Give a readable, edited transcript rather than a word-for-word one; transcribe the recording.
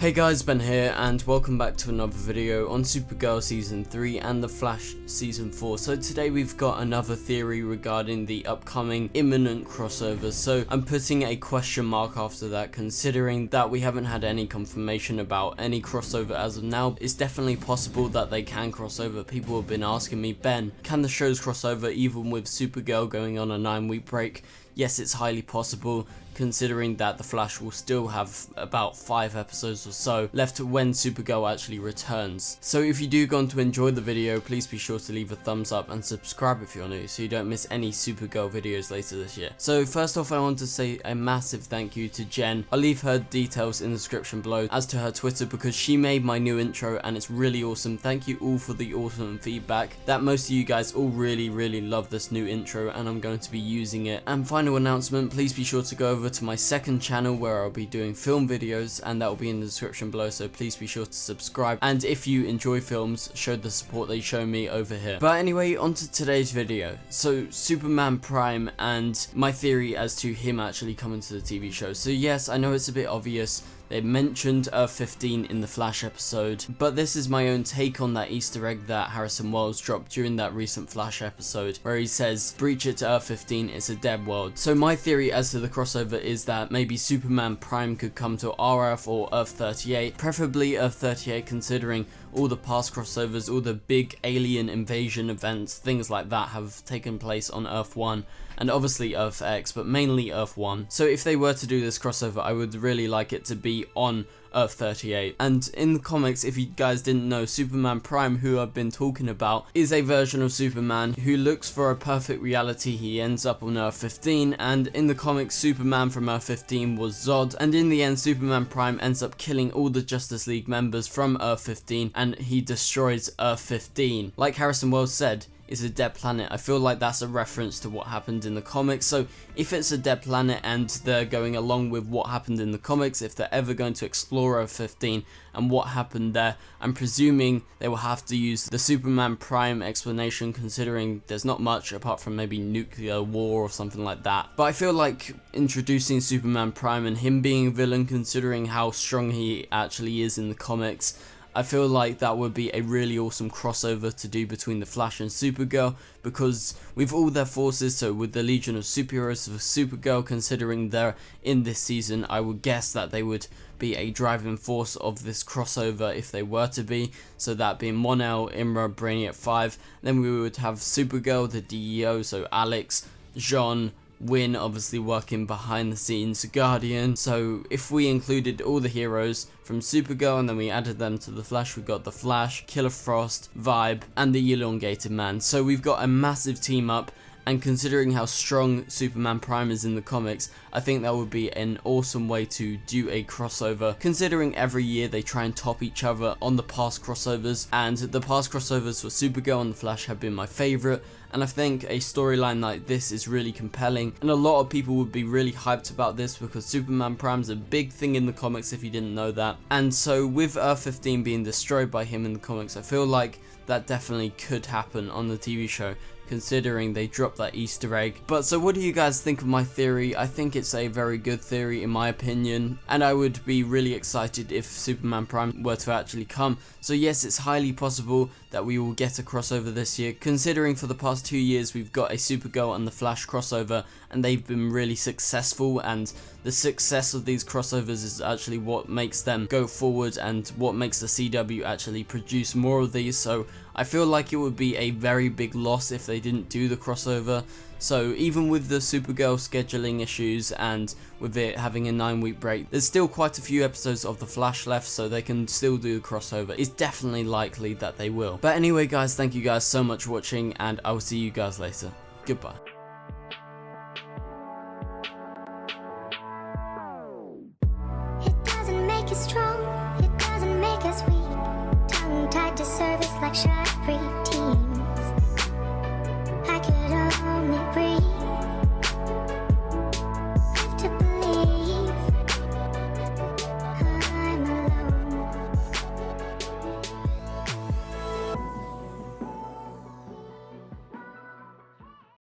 Hey guys, Ben here and welcome back to another video on Supergirl Season 3 and The Flash Season 4. So today we've got another theory regarding the upcoming imminent crossovers. So I'm putting a question mark after that, considering that we haven't had any confirmation about any crossover as of now. It's definitely possible that they can crossover. People have been asking me, Ben, can the shows crossover even with Supergirl going on a 9-week break? Yes, it's highly possible, considering that The Flash will still have about 5 episodes or so left when Supergirl actually returns. So if you do go on to enjoy the video, please be sure to leave a thumbs up and subscribe if you're new so you don't miss any Supergirl videos later this year. So first off, I want to say a massive thank you to Jen. I'll leave her details in the description below as to her Twitter because she made my new intro and it's really awesome. Thank you all for the awesome feedback that most of you guys all really love this new intro, and I'm going to be using it. And final announcement, please be sure to go over to my second channel where I'll be doing film videos, and that will be in the description below, so please be sure to subscribe, and if you enjoy films, show the support they show me over here. But anyway, on to today's video. So Superman Prime and my theory as to him actually coming to the TV show. So yes, I know it's a bit obvious. They mentioned Earth 15 in the Flash episode, but this is my own take on that Easter egg that Harrison Wells dropped during that recent Flash episode, where he says, breach it to Earth 15, it's a dead world. So my theory as to the crossover is that maybe Superman Prime could come to our Earth or Earth 38, preferably Earth 38, considering all the past crossovers, all the big alien invasion events, things like that have taken place on Earth 1 and obviously Earth X, but mainly Earth 1. So if they were to do this crossover, I would really like it to be on Earth 38. And in the comics, if you guys didn't know, Superman Prime, who I've been talking about, is a version of Superman who looks for a perfect reality. He ends up on Earth 15, and in the comics, Superman from Earth 15 was Zod, and in the end, Superman Prime ends up killing all the Justice League members from Earth 15, and he destroys Earth 15. Like Harrison Wells said, is a dead planet. I feel like that's a reference to what happened in the comics. So if it's a dead planet and they're going along with what happened in the comics, if they're ever going to explore Earth 15 and what happened there, I'm presuming they will have to use the Superman Prime explanation, considering there's not much apart from maybe nuclear war or something like that. But I feel like introducing Superman Prime and him being a villain, considering how strong he actually is in the comics, I feel like that would be a really awesome crossover to do between The Flash and Supergirl, because with all their forces, so with the Legion of Superheroes for Supergirl, considering they're in this season, I would guess that they would be a driving force of this crossover if they were to be. So that being Mon-El, Imra, Brainiac 5, then we would have Supergirl, the DEO, so Alex, Jean, Win obviously working behind the scenes, Guardian. So if we included all the heroes from Supergirl and then we added them to the Flash, we've got the Flash, Killer Frost, Vibe, and the Elongated Man. So we've got a massive team up, and considering how strong Superman Prime is in the comics, I think that would be an awesome way to do a crossover, considering every year they try and top each other on the past crossovers, and the past crossovers for Supergirl and the Flash have been my favourite. And I think a storyline like this is really compelling, and a lot of people would be really hyped about this because Superman Prime's a big thing in the comics if you didn't know that. And so with Earth 15 being destroyed by him in the comics, I feel like that definitely could happen on the TV show, considering they dropped that Easter egg. But so what do you guys think of my theory? I think it's a very good theory in my opinion, and I would be really excited if Superman Prime were to actually come. So yes, it's highly possible that we will get a crossover this year, considering for the past 2 years we've got a Supergirl and the Flash crossover, and they've been really successful, and the success of these crossovers is actually what makes them go forward and what makes the CW actually produce more of these. So I feel like it would be a very big loss if they didn't do the crossover. So even with the Supergirl scheduling issues and with it having a 9-week break, there's still quite a few episodes of The Flash left, so they can still do the crossover. It's definitely likely that they will. But anyway guys, thank you guys so much for watching, and I will see you guys later. Goodbye. It doesn't make us strong, it doesn't make us weak. Tongue tied to service like shy preteens. I could only breathe.